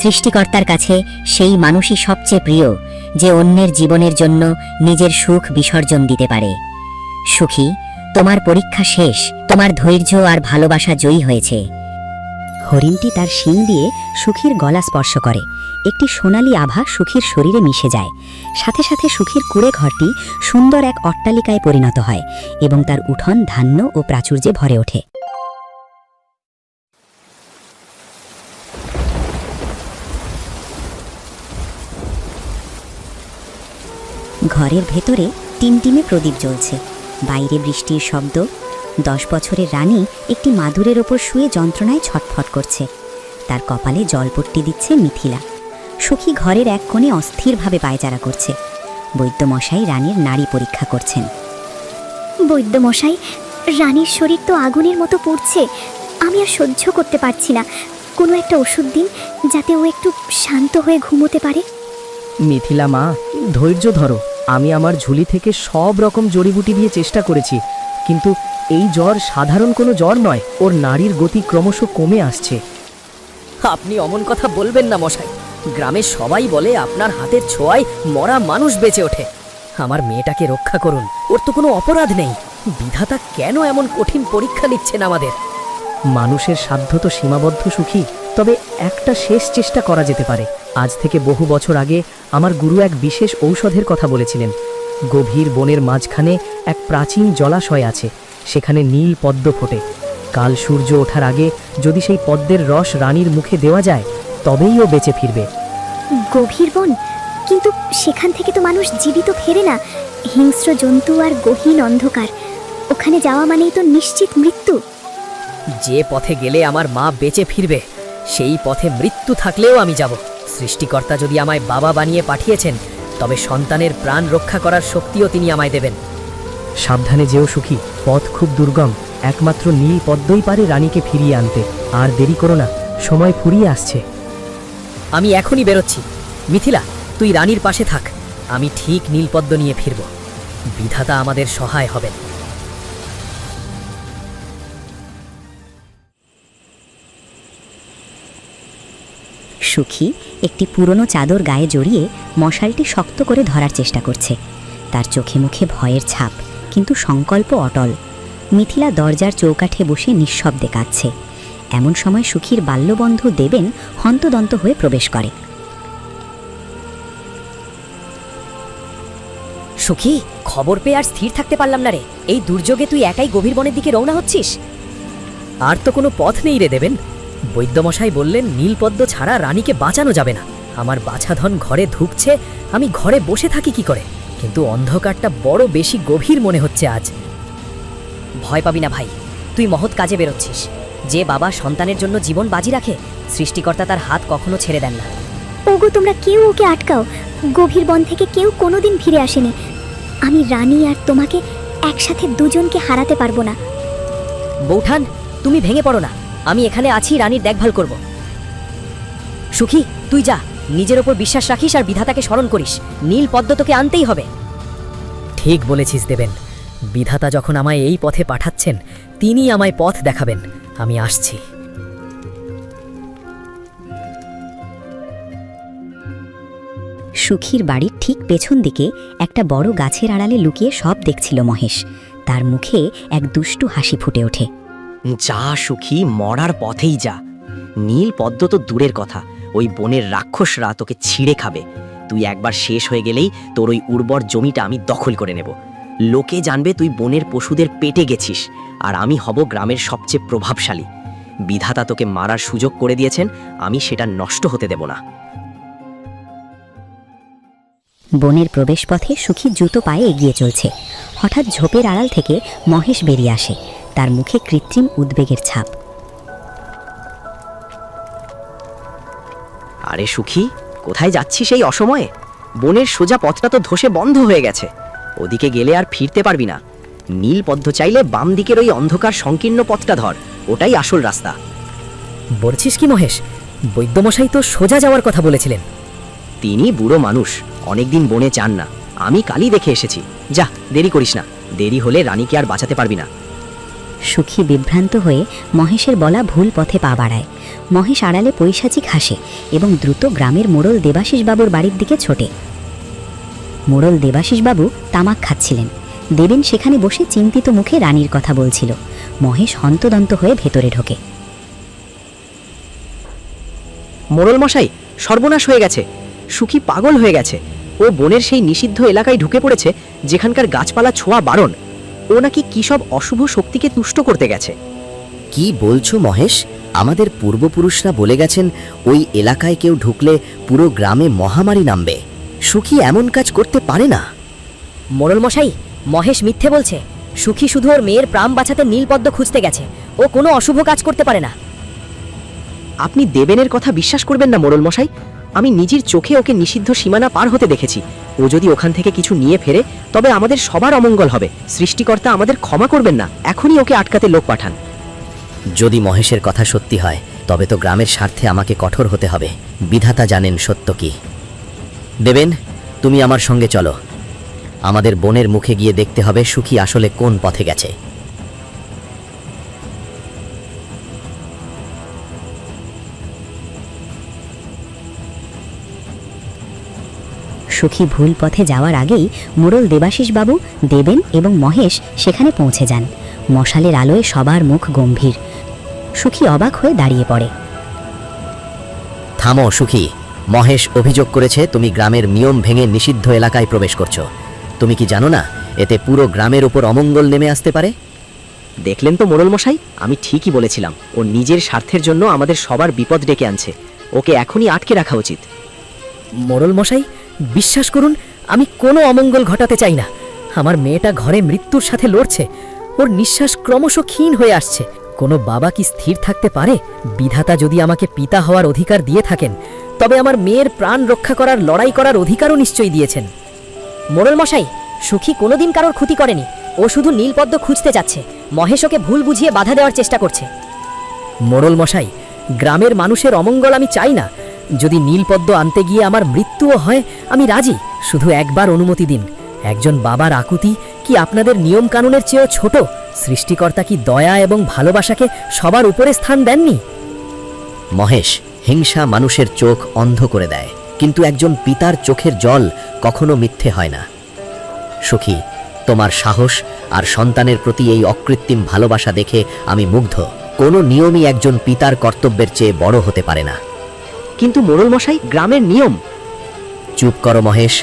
সৃষ্টিকর্তার কাছে সেই মানুষই সবচেয়ে প্রিয় যে অন্যের জীবনের জন্য নিজের সুখ বিসর্জন দিতে পারে। সুখী, তোমার পরীক্ষা শেষ, তোমার ধৈর্য আর ভালোবাসা জয়ী হয়েছে। হরিণটি তার শিং দিয়ে সুখীর গলা স্পর্শ করে। একটি সোনালী আভা সুখীর শরীরে মিশে যায়। সাথে সাথে সুখীর কুঁড়ে ঘরটি সুন্দর এক অট্টালিকায় পরিণত হয় এবং তার উঠোন ধান্য ও প্রাচুর্যে ভরে ওঠে। ঘরের ভেতরে টিমটিমে প্রদীপ জ্বলছে। বাইরে বৃষ্টির শব্দ। 10 বছরের রানী একটি মাদুরের ওপর শুয়ে যন্ত্রণায় ছটফট করছে। তার কপালে জলপট্টি দিচ্ছে মিথিলা। সুখী ঘরের এক কোণে অস্থিরভাবে পায়চারা করছে। বৈদ্যমশাই রানীর নাড়ি পরীক্ষা করছেন। বৈদ্যমশাই, রানীর শরীর তো আগুনের মতো পুড়ছে। আমি আর সহ্য করতে পারছি না। কোনো একটা ওষুধ দিন, যাতে ও একটু শান্ত হয়ে ঘুমোতে পারে। মিথিলা মা, ধৈর্য ধরো। আমি আমার ঝুলি থেকে সব রকম জড়িবুটি দিয়ে চেষ্টা করেছি, কিন্তু এই জ্বর সাধারণ কোনো জ্বর নয়। ওর নাড়ির গতি ক্রমশ কমে আসছে। আপনি অমন কথা বলবেন না মশাই। গ্রামের সবাই বলে আপনার হাতের ছোঁয়ায় মরা মানুষ বেঁচে ওঠে। আমার মেয়েটাকে রক্ষা করুন, ওর তো কোনো অপরাধ নেই। বিধাতা কেন এমন কঠিন পরীক্ষা নিচ্ছেন আমাদের? মানুষের সাধ্য তো সীমাবদ্ধ সুখী, তবে একটা শেষ চেষ্টা করা যেতে পারে। আজ থেকে বহু বছর আগে আমার গুরু এক বিশেষ ঔষধের কথা বলেছিলেন। গভীর বনের মাঝখানে এক প্রাচীন জলাশয় আছে, সেখানে নীল পদ্ম ফোটে। কাল সূর্য ওঠার আগে যদি সেই পদ্মের রস রানীর মুখে দেওয়া যায়, তবেই ও বেঁচে ফিরবে। গভীর বন, কিন্তু সেখান থেকে তো মানুষ জীবিত ফেরে না। হিংস্র জন্তু আর গহীন অন্ধকার। ওখানে যাওয়া মানেই তো নিশ্চিত মৃত্যু। যে পথে গেলে আমার মা বেঁচে ফিরবে, সেই পথে মৃত্যু থাকলেও আমি যাব। সৃষ্টিকর্তা যদি আমায় বাবা বানিয়ে পাঠিয়েছেন, তবে সন্তানের প্রাণ রক্ষা করার শক্তিও তিনি আমায় দেবেন। সাবধানে যেও সুখী, পথ খুব দুর্গম। একমাত্র নীল পদ্মই পারে রানীকে ফিরিয়ে আনতে। আর দেরি করো না, সময় ফুরিয়ে আসছে। আমি এখনই বেরোচ্ছি। মিথিলা, তুই রানীর পাশে থাক। আমি ঠিক নীলপদ্ম নিয়ে ফিরব। বিধাতা আমাদের সহায় হবেন। সুখী একটি পুরনো চাদর গায়ে জড়িয়ে মশালটি শক্ত করে ধরার চেষ্টা করছে। তার চোখে মুখে ভয়ের ছাপ, কিন্তু সংকল্প অটল। মিথিলা দরজার চৌকাঠে বসে নিঃশব্দে কাঁদছে। এমন সময় সুখীর বাল্যবন্ধু দেবেন হন্তদন্ত হয়ে প্রবেশ করে। সুখী, খবর পেয়ে আর স্থির থাকতে পারলাম না রে। এই দুর্যোগে তুই একাই গভীর বনের দিকে রওনা হচ্ছিস? আর তো কোনো পথ নেই রে দেবেন। বৈদ্যমশাই বললেন নীলপদ্ম ছাড়া রানীকে বাঁচানো যাবে না। আমার বাছাধন ঘরে ধুঁকছে, আমি ঘরে বসে থাকি কি করে? কিন্তু অন্ধকারটা বড় বেশি গভীর মনে হচ্ছে আজ। ভয় পাবি না ভাই, তুই মহৎ কাজে বেরোচ্ছিস। যে বাবা সন্তানের জন্য জীবন বাজি রাখে, সৃষ্টিকর্তা তার হাত কখনো ছেড়ে দেন না। ওগো, তোমরা কেউ ওকে আটকাও। গভীর বন থেকে কেউ কোনোদিন ফিরে আসেনি। আমি রানী আর তোমাকে একসাথে দুজনকে হারাতে পারবো না। বৌঠান, তুমি ভেঙে পড়ো না। আমি এখানে আছি, রানীর দেখভাল করব। সুখী, তুই যা, নিজের ওপর বিশ্বাস রাখিস আর বিধাতাকে স্মরণ করিস। নীল পদ্ম তোকে আনতেই হবে। ঠিক বলেছিস দেবেন। বিধাতা যখন আমায় এই পথে পাঠাচ্ছেন, তিনি আমায় পথ দেখাবেন। আমি আসছি। সুখীর বাড়ির ঠিক পেছন দিকে একটা বড় গাছের আড়ালে লুকিয়ে সব দেখছিল মহেশ। তার মুখে এক দুষ্টু হাসি ফুটে ওঠে। যা সুখী, মরার পথেই যা। নীল পদ্ম তো দূরের কথা, ওই বনের রাক্ষসরা তোকে ছিঁড়ে খাবে। তুই একবার শেষ হয়ে গেলেই তোর ওই উর্বর জমিটা আমি দখল করে নেব। লোকে জানবে তুই বনের পশুদের পেটে গেছিস, আর আমি হব গ্রামের সবচেয়ে প্রভাবশালী। বিধাতা তোকে মারার সুযোগ করে দিয়েছেন, আমি সেটা নষ্ট হতে দেব না। বনের প্রবেশপথে সুখী জুতো পায়ে এগিয়ে চলছে। হঠাৎ ঝোপের আড়াল থেকে মহেশ বেরিয়ে আসে। তার মুখে কৃত্রিম উদ্বেগের ছাপ। আরে সুখী, কোথায় যাচ্ছিস এই অসময়ে? বনের সোজা পথটা তো ধসে বন্ধ হয়ে গেছে। ওদিকে গেলে আর ফিরতে পারবি না। নীল পদ্ম চাইলে বাম দিকের ওই অন্ধকার সংকীর্ণ পথটা ধর, ওটাই আসল রাস্তা। বলছিস কি মহেশ? বৈদ্যমশাই তো সোজা যাওয়ার কথা বলেছিলেন। তিনি বুড়ো মানুষ, অনেকদিন বনে যান না। আমি কালই দেখে এসেছি। যা, দেরি করিস না। দেরি হলে রানীকে আর বাঁচাতে পারবি না। সুখী বিভ্রান্ত হয়ে মহেশের বলা ভুল পথে পা বাড়ায়। মহেশ আড়ালে পৈশাচিক হাসে এবং দ্রুত গ্রামের মোড়ল দেবাশিস বাবুর বাড়ির দিকে ছোটে। মোড়ল দেবাশিস বাবু তামাক খাচ্ছিলেন। দেবেন সেখানে বসে চিন্তিত মুখে রানীর কথা বলছিল। মহেশ হন্তদন্ত হয়ে ভেতরে ঢোকে। মোড়ল মশাই, সর্বনাশ হয়ে গেছে। সুখী পাগল হয়ে গেছে। ও বনের সেই নিষিদ্ধ এলাকায় ঢুকে পড়েছে যেখানকার গাছপালা ছোঁয়া বারণ। ও নাকি কি সব অশুভ শক্তিকে তুষ্ট করতে গেছে। কি বলছো মহেশ? আমাদের পূর্বপুরুষরা বলে গেছেন ওই এলাকায় কেউ ঢুকলে পুরো গ্রামে মহামারী নামবে। সুখী এমন কাজ করতে পারে না। মোড়ল মশাই, মহেশ মিথ্যে বলছে। সুখী শুধু ওর মেয়ের প্রাণ বাঁচাতে নীলপদ্ম খুঁজতে গেছে। ও কোনো অশুভ কাজ করতে পারে না। আপনি দেবেনের কথা বিশ্বাস করবেন না মোড়ল মশাই। আমি নিজের চোখে ওকে নিষিদ্ধ সীমানা পার হতে দেখেছি। ও যদি ওখান থেকে কিছু নিয়ে ফেরে তবে আমাদের সবার অমঙ্গল হবে। সৃষ্টিকর্তা আমাদের ক্ষমা করবেন না। এখনই ওকে আটকাতে লোক পাঠান। যদি মহেশের কথা সত্যি হয় তবে তো গ্রামের স্বার্থে আমাকে কঠোর হতে হবে। বিধাতা জানেন সত্য কি। দেবেন, তুমি আমার সঙ্গে চলো। আমাদের বনের মুখে গিয়ে দেখতে হবে সুখী আসলে কোন পথে গেছে। সুখী ভুল পথে যাওয়ার আগেই মোড়ল দেবাশিস বাবু, দেবেন এবং মহেশ সেখানে পৌঁছে যান। মশালের আলোয় সবার মুখ গম্ভীর। সুখী অবাক হয়ে দাঁড়িয়ে পড়ে। থামো সুখী। মহেশ অভিযোগ করেছে তুমি গ্রামের নিয়ম ভেঙে নিষিদ্ধ এলাকায় প্রবেশ করছো। তুমি কি জানো না এতে পুরো গ্রামের উপর অমঙ্গল নেমে আসতে পারে? দেখলেন তো মোড়ল মশাই, আমি ঠিকই বলেছিলাম। ও নিজের স্বার্থের জন্য আমাদের সবার বিপদ ডেকে আনছে। ওকে এখনই আটকে রাখা উচিত। মোড়ল মশাই, বিশ্বাস করুন, আমি কোনো অমঙ্গল ঘটাতে চাই না। আমার মেয়েটা ঘরে মৃত্যুর সাথে লড়ছে। ওর নিঃশ্বাস ক্রমশ ক্ষীণ হয়ে আসছে। কোনো বাবা কি স্থির থাকতে পারে? বিধাতা যদি আমাকে পিতা হওয়ার অধিকার দিয়ে থাকেন তবে আমার মেয়ের প্রাণ রক্ষা করার লড়াই করার অধিকারও নিশ্চয়ই দিয়েছেন। মোড়ল মশাই, সুখী কোনোদিন কারোর ক্ষতি করেনি। ও শুধু নীলপদ্ম খুঁজতে যাচ্ছে। মহেশ ওকে ভুল বুঝিয়ে বাধা দেওয়ার চেষ্টা করছে। মোড়ল মশাই, গ্রামের মানুষের অমঙ্গল আমি চাই না। যদি নীলপদ্ম আনতে গিয়ে আমার মৃত্যুও হয় আমি রাজি। শুধু একবার অনুমতি দিন। একজন বাবার আকুতি কি আপনাদের নিয়ম কানুনের চেয়েও ছোট? সৃষ্টিকর্তা কি দয়া এবং ভালোবাসাকে সবার উপরে স্থান দেননি? মহেশ, হিংসা মানুষের চোখ অন্ধ করে দেয়, কিন্তু একজন পিতার চোখের জল কখনো মিথ্যে হয় না। সুখী, তোমার সাহস আর সন্তানের প্রতি এই অকৃত্রিম ভালোবাসা দেখে আমি মুগ্ধ। কোনো নিয়মই একজন পিতার কর্তব্যের চেয়ে বড় হতে পারে না। কিন্তু মোড়ল মশাই, গ্রামের নিয়ম। চুপ করো মহেশ।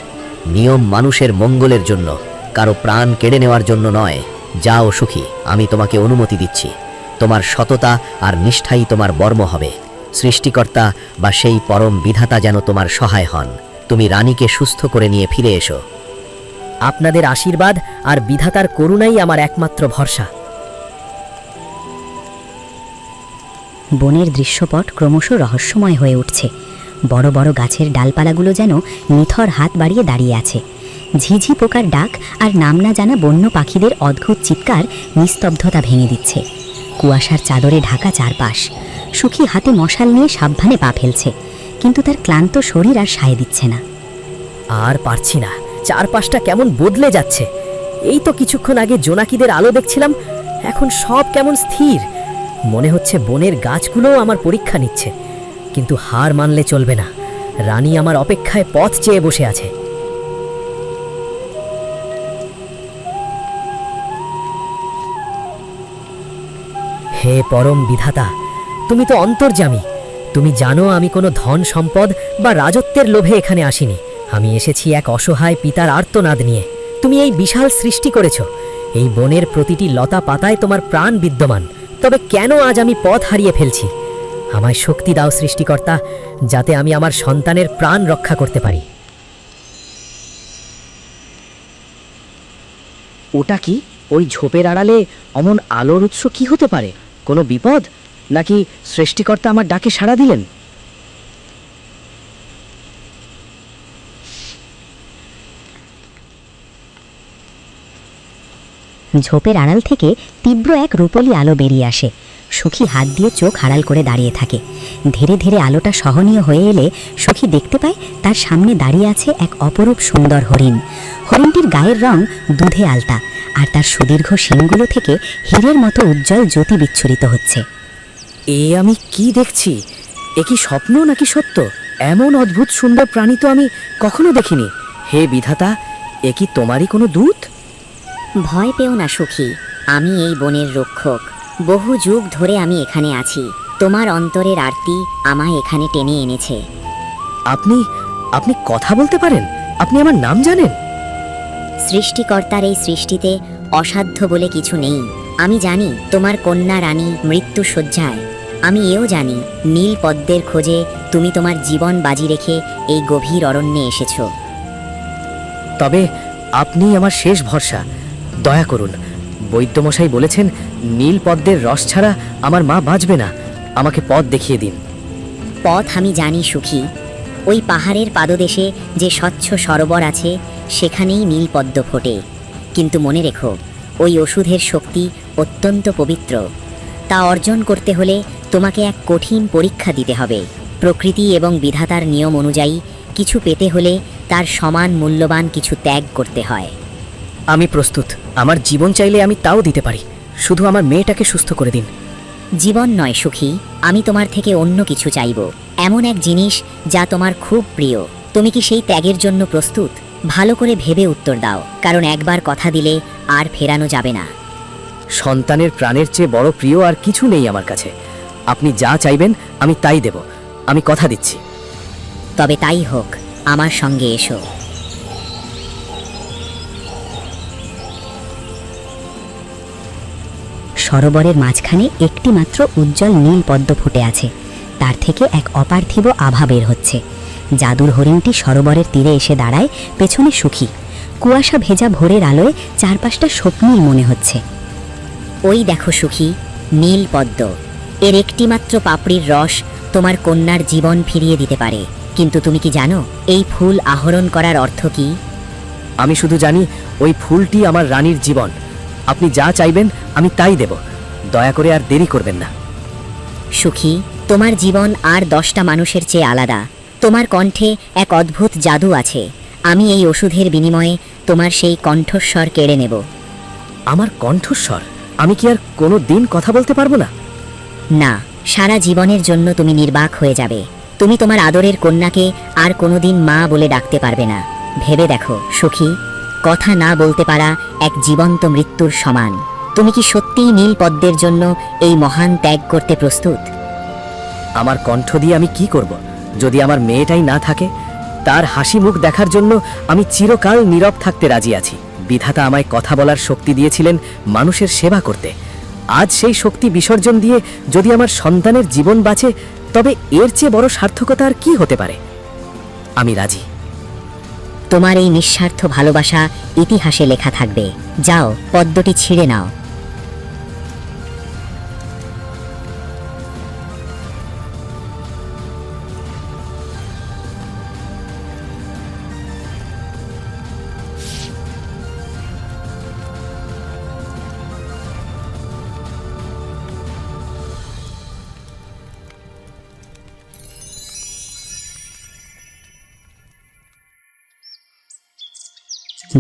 নিয়ম মানুষের মঙ্গলের জন্য, কারো প্রাণ কেড়ে নেওয়ার জন্য নয়। যাও সুখী, আমি তোমাকে অনুমতি দিচ্ছি। তোমার সততা আর নিষ্ঠাই তোমার বর্ম হবে। সৃষ্টিকর্তা বা সেই পরম বিধাতা যেন তোমার সহায় হন। তুমি রানীকে সুস্থ করে নিয়ে ফিরে এসো। আপনাদের আশীর্বাদ আর বিধাতার করুণাই আমার একমাত্র ভরসা। বনের দৃশ্যপট ক্রমশ রহস্যময় হয়ে উঠছে। বড় বড় গাছের ডালপালাগুলো যেন নিথর হাত বাড়িয়ে দাঁড়িয়ে আছে। ঝিঝি পোকার ডাক আর নাম না জানা বন্য পাখিদের অদ্ভুত চিৎকার নিস্তব্ধতা ভেঙে দিচ্ছে। কুয়াশার চাদরে ঢাকা চারপাশ। সুখী হাতে মশাল নিয়ে সাবধানে পা ফেলছে, কিন্তু তার ক্লান্ত শরীর আর সায় দিচ্ছে না। আর পারছি না। চারপাশটা কেমন বদলে যাচ্ছে। এই তো কিছুক্ষণ আগে জোনাকিদের আলো দেখছিলাম, এখন সব কেমন স্থির। মনে হচ্ছে বনের গাছগুলোও আমার পরীক্ষা নিচ্ছে। কিন্তু হার মানলে চলবে না। রানী আমার অপেক্ষায় পথ চেয়ে বসে আছে। হে পরম বিধাতা, তুমি তো অন্তর্যামী। তুমি জানো আমি কোনো ধন সম্পদ বা রাজত্বের লোভে এখানে আসিনি। আমি এসেছি এক অসহায় পিতার আর্তনাদ নিয়ে। তুমি এই বিশাল সৃষ্টি করেছ। এই বনের প্রতিটি লতা পাতায় তোমার প্রাণ বিদ্যমান। তবে কেন আজ আমি পথ হারিয়ে ফেলছি? আমায় শক্তি দাও সৃষ্টিকর্তা, যাতে আমি আমার সন্তানের প্রাণ রক্ষা করতে পারি। ওটা কি? ওই ঝোপের আড়ালে অমন আলোর উৎস কি হতে পারে? কোনো বিপদ, নাকি সৃষ্টিকর্তা আমার ডাকে সাড়া দিলেন? ঝোপের আড়াল থেকে তীব্র এক রূপলি আলো বেরিয়ে আসে। সুখী হাত দিয়ে চোখ আড়াল করে দাঁড়িয়ে থাকে। ধীরে ধীরে আলোটা সহনীয় হয়ে এলে সুখী দেখতে পায় তার সামনে দাঁড়িয়ে আছে এক অপরূপ সুন্দর হরিণ। হরিণটির গায়ের রং দুধে আলতা, আর তার সুদীর্ঘ শিংগুলো থেকে হীরের মতো উজ্জ্বল জ্যোতি বিচ্ছুরিত হচ্ছে। এ আমি কি দেখছি? এ কি স্বপ্ন নাকি সত্য? এমন অদ্ভুত সুন্দর প্রাণী তো আমি কখনো দেখিনি। হে বিধাতা, এ কি তোমারই কোনো দূত? ভয় পেও না সুখী, আমি এই বনের রক্ষক। বহু যুগ ধরে আমি এখানে আছি। তোমার অন্তরের আরতি আমায় এখানে টেনে এনেছে। আপনি আপনি কথা বলতে পারেন? আপনি আমার নাম জানেন? সৃষ্টিকর্তার এই সৃষ্টিতে অসাধ্য বলে কিছু নেই। আমি জানি তোমার কন্যা রানী মৃত্যু শয্যায়। আমি এও জানি নীল পদ্মের খোঁজে তুমি তোমার জীবন বাজি রেখে এই গভীর অরণ্যে এসেছো। তবে আপনি আমার শেষ ভরসা। দয়া করুন, বৈদ্যমশাই বলেছেন নীল পদ্মের রস ছাড়া আমার মা বাঁচবে না। আমাকে পথ দেখিয়ে দিন। পথ আমি জানি সুখী। ওই পাহাড়ের পাদদেশে যে স্বচ্ছ সরোবর আছে সেখানেই নীলপদ্ম ফোটে। কিন্তু মনে রেখো, ওই ওষুধের শক্তি অত্যন্ত পবিত্র। তা অর্জন করতে হলে তোমাকে এক কঠিন পরীক্ষা দিতে হবে। প্রকৃতি এবং বিধাতার নিয়ম অনুযায়ী কিছু পেতে হলে তার সমান মূল্যবান কিছু ত্যাগ করতে হয়। আমি প্রস্তুত। আমার জীবন চাইলে আমি তাও দিতে পারি। শুধু আমার মেয়েটাকে সুস্থ করে দিন। জীবন নয় সুখী, আমি তোমার থেকে অন্য কিছু চাইব। এমন এক জিনিস যা তোমার খুব প্রিয়। তুমি কি সেই ত্যাগের জন্য প্রস্তুত? ভালো করে ভেবে উত্তর দাও, কারণ একবার কথা দিলে আর ফেরানো যাবে না। সন্তানের প্রাণের চেয়ে বড় প্রিয় আর কিছু নেই আমার কাছে। আপনি যা চাইবেন আমি তাই দেব। আমি কথা দিচ্ছি। তবে তাই হোক, আমার সঙ্গে এসো। সরোবরের মাঝখানে একটি মাত্র উজ্জ্বল নীল পদ্ম ফুটে আছে। তার থেকে এক অপার্থিব আভা বের হচ্ছে। জাদুর হরিণটি সরোবরের তীরে এসে দাঁড়ায়, পেছনে সুখী। কুয়াশা ভেজা ভোরের আলোয় চারপাশটা স্বপ্নই মনে হচ্ছে। ওই দেখো সুখী, নীল পদ্ম। এর একটি মাত্র পাপড়ির রস তোমার কন্যার জীবন ফিরিয়ে দিতে পারে। কিন্তু তুমি কি জানো এই ফুল আহরণ করার অর্থ কি? আমি শুধু জানি ওই ফুলটি আমার রানীর জীবন। আপনি যা চাইবেন আমি তাই দেব। দয়া করে আর দেরি করবেন না। সুখী, তোমার জীবন আর 10টা মানুষের চেয়ে আলাদা। তোমার কণ্ঠে এক অদ্ভুত জাদু আছে। আমি এই ওষুধের বিনিময়ে তোমার সেই কণ্ঠস্বর কেড়ে নেব। আমার কণ্ঠস্বর? আমি কি আর কোনো দিন কথা বলতে পারবো না? না, সারা জীবনের জন্য তুমি নির্বাক হয়ে যাবে। তুমি তোমার আদরের কন্যাকে আর কোনোদিন মা বলে ডাকতে পারবে না। ভেবে দেখো সুখী, কথা না বলতে পারা এক জীবন্ত মৃত্যুর সমান। তুমি কি সত্যিই নীল পদ্মের জন্য এই মহান ত্যাগ করতে প্রস্তুত? আমার কণ্ঠ দিয়ে আমি কি করব যদি আমার মেয়েটাই না থাকে? তার হাসি মুখ দেখার জন্য আমি চিরকাল নীরব থাকতে রাজি আছি। বিধাতা আমায় কথা বলার শক্তি দিয়েছিলেন মানুষের সেবা করতে। আজ সেই শক্তি বিসর্জন দিয়ে যদি আমার সন্তানের জীবন বাঁচে, তবে এর চেয়ে বড় সার্থকতা আর কি হতে পারে? আমি রাজি। তোমার এই নিঃস্বার্থ ভালোবাসা ইতিহাসে লেখা থাকবে। যাও, পদ্মটি ছিঁড়ে নাও।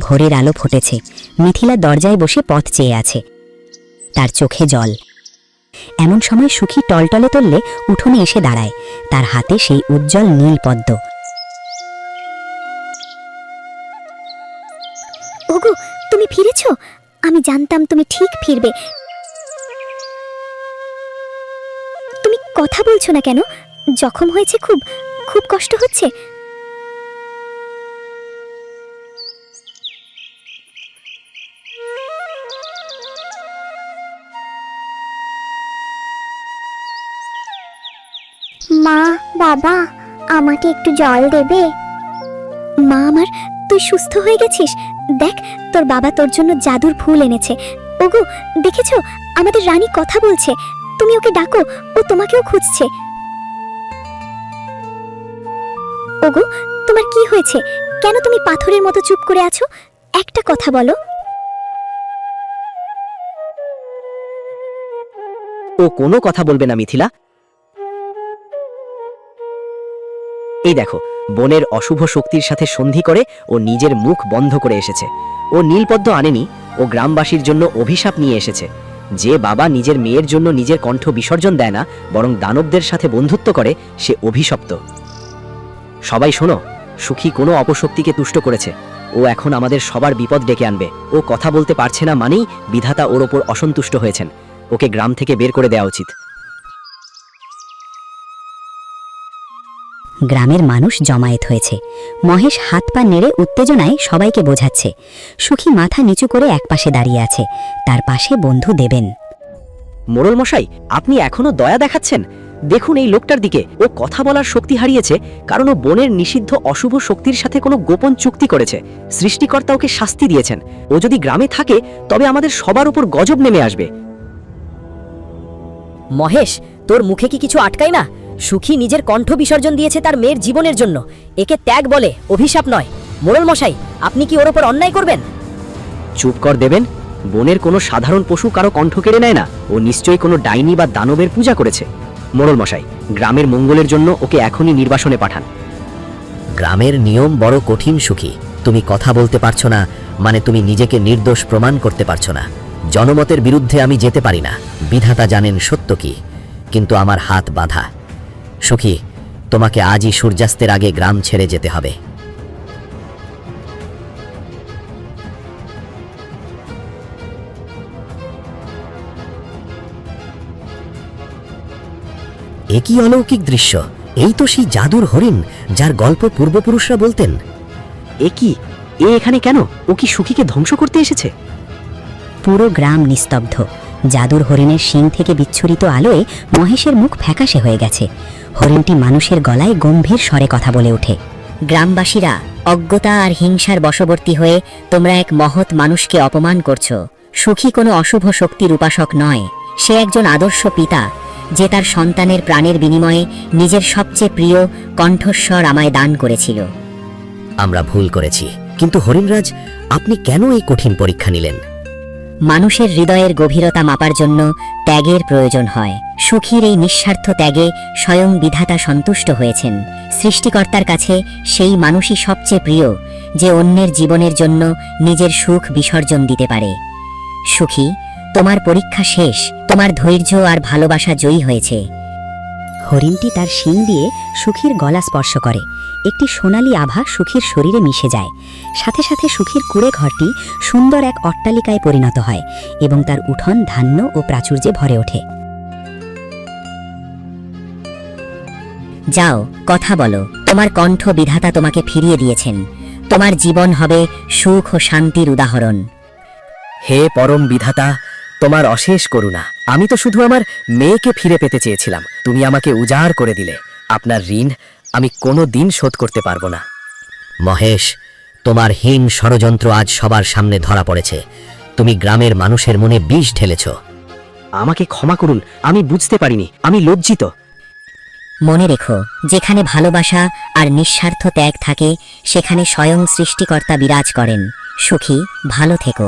ভোরের আলো ফুটেছে। মিথিলা দরজায় বসে পথ চেয়ে আছে, তার চোখে জল। এমন সময় সুখী টলটলে তললে উঠোনে এসে দাঁড়ায়। তার হাতে সেই উজ্জ্বল নীল পদ্ম। ওগো, তুমি ফিরেছো? আমি জানতাম তুমি ঠিক ফিরবে। তুমি কথা বলছো না কেন? জখম হয়েছে খুব? খুব কষ্ট হচ্ছে? মা, বাবা, আমাকে একটু জল দেবে? মা আমার, তুই সুস্থ হয়ে গেছিস? দেখ, তোর বাবা তোর জন্য জাদুর ফুল এনেছে। ওগো, দেখেছো? আমাদের রানী কথা বলছে। তুমি ওকে ডাকো, ও তোমাকেও খুঁজছে। ওগো, তোমার কি হয়েছে? কেন তুমি পাথরের মতো চুপ করে আছো? একটা কথা বলো। ও কোনো কথা বলবে না মিথিলা। এই দেখো, বনের অশুভ শক্তির সাথে সন্ধি করে ও নিজের মুখ বন্ধ করে এসেছে। ও নীলপদ্ম আনেনি, ও গ্রামবাসীর জন্য অভিশাপ নিয়ে এসেছে। যে বাবা নিজের মেয়ের জন্য নিজের কণ্ঠ বিসর্জন দেয় না, বরং দানবদের সাথে বন্ধুত্ব করে, সে অভিশপ্ত। সবাই শোনো, সুখী কোনো অপশক্তিকে তুষ্ট করেছে। ও এখন আমাদের সবার বিপদ ডেকে আনবে। ও কথা বলতে পারছে না মানেই বিধাতা ওর ওপর অসন্তুষ্ট হয়েছেন। ওকে গ্রাম থেকে বের করে দেওয়া উচিত। গ্রামের মানুষ জমায়েত হয়েছে। মহেশ হাত পা নেড়ে উত্তেজনায় সবাইকে বোঝাচ্ছে। সুখী মাথা নিচু করে একপাশে দাঁড়িয়ে আছে, তার পাশে বন্ধু দেবেন। মোড়ল মশাই, আপনি এখনো দয়া দেখাচ্ছেন? দেখুন এই লোকটার দিকে। ও কথা বলার শক্তি হারিয়েছে কারণ ও বনের নিষিদ্ধ অশুভ শক্তির সাথে কোনো গোপন চুক্তি করেছে। সৃষ্টিকর্তা ওকে শাস্তি দিয়েছেন। ও যদি গ্রামে থাকে তবে আমাদের সবার উপর গজব নেমে আসবে। মহেশ, তোর মুখে কি কিছু আটকায় না? সুখী নিজের কণ্ঠ বিসর্জন দিয়েছে তার মেয়ের জীবনের জন্য। একে ত্যাগ বলে, অভিশাপ নয়। মোড়ল মশাই, আপনি কি ওর ওপর অন্যায় করবেন? চুপ কর দেবেন। বনের কোনো সাধারণ পশু কারো কণ্ঠ কেড়ে নেয় না। ও নিশ্চয়ই কোনো ডাইনি বা দানবের পূজা করেছে। মোড়ল মশাই, গ্রামের মঙ্গলের জন্য ওকে এখনই নির্বাসনে পাঠান। গ্রামের নিয়ম বড় কঠিন সুখী। তুমি কথা বলতে পারছো না মানে তুমি নিজেকে নির্দোষ প্রমাণ করতে পারছো না। জনমতের বিরুদ্ধে আমি যেতে পারি না। বিধাতা জানেন সত্য কি, কিন্তু আমার হাত বাঁধা। সুখী, তোমাকে আজই সূর্যাস্তের আগে গ্রাম ছেড়ে যেতে হবে। এ কি অলৌকিক দৃশ্য! এই তো সেই জাদুর হরিণ যার গল্প পূর্বপুরুষরা বলতেন। এ কি? এ এখানে কেন? ও কি সুখীকে ধ্বংস করতে এসেছে? পুরো গ্রাম নিস্তব্ধ। জাদুর হরিণের শিং থেকে বিচ্ছুরিত আলোয় মহেশের মুখ ফ্যাকাশে হয়ে গেছে। হরিণটি মানুষের গলায় গম্ভীর স্বরে কথা বলে ওঠে। গ্রামবাসীরা, অজ্ঞতা আর হিংসার বশবর্তী হয়ে তোমরা এক মহৎ মানুষকে অপমান করছো। সুখী কোনো অশুভ শক্তির উপাসক নয়। সে একজন আদর্শ পিতা, যে তার সন্তানের প্রাণের বিনিময়ে নিজের সবচেয়ে প্রিয় কণ্ঠস্বর আমায় দান করেছিল। আমরা ভুল করেছি, কিন্তু হরিণরাজ, আপনি কেন এই কঠিন পরীক্ষা নিলেন? মানুষের হৃদয়ের গভীরতা মাপার জন্য ত্যাগের প্রয়োজন হয়। সুখীর এই নিঃস্বার্থ ত্যাগে স্বয়ং বিধাতা সন্তুষ্ট হয়েছেন। সৃষ্টিকর্তার কাছে সেই মানুষই সবচেয়ে প্রিয়, যে অন্যের জীবনের জন্য নিজের সুখ বিসর্জন দিতে পারে। সুখী, তোমার পরীক্ষা শেষ। তোমার ধৈর্য আর ভালোবাসা জয়ী হয়েছে। হরিণটি তার শিং দিয়ে সুখীর গলা স্পর্শ করে। একটি সোনালী আভা সুখীর শরীরে মিশে যায়। সাথে সাথে সুখীর কুঁড়ে ঘরটি সুন্দর এক অট্টালিকায় পরিণত হয় এবং তার উঠোন ধান্য ও প্রাচুর্যে ভরে ওঠে। যাও, কথা বলো। তোমার কণ্ঠ বিধাতা তোমাকে ফিরিয়ে দিয়েছেন। তোমার জীবন হবে সুখ ও শান্তির উদাহরণ। হে পরম বিধাতা, তোমার অশেষ করুণা। আমি তো শুধু আমার মেয়েকে ফিরে পেতে চেয়েছিলাম। তুমি আমাকে উজাড় করে দিলে। আপনার ঋণ আমি কোনো দিন শোধ করতে পারবো না। মহেশ, তোমার হীন ষড়যন্ত্র আজ সবার সামনে ধরা পড়েছে। তুমি গ্রামের মানুষের মনে বিষ ঢেলেছ। আমাকে ক্ষমা করুন, আমি বুঝতে পারিনি। আমি লজ্জিত। মনে রেখো, যেখানে ভালোবাসা আর নিঃস্বার্থ ত্যাগ থাকে, সেখানে স্বয়ং সৃষ্টিকর্তা বিরাজ করেন। সুখী, ভালো থেকো।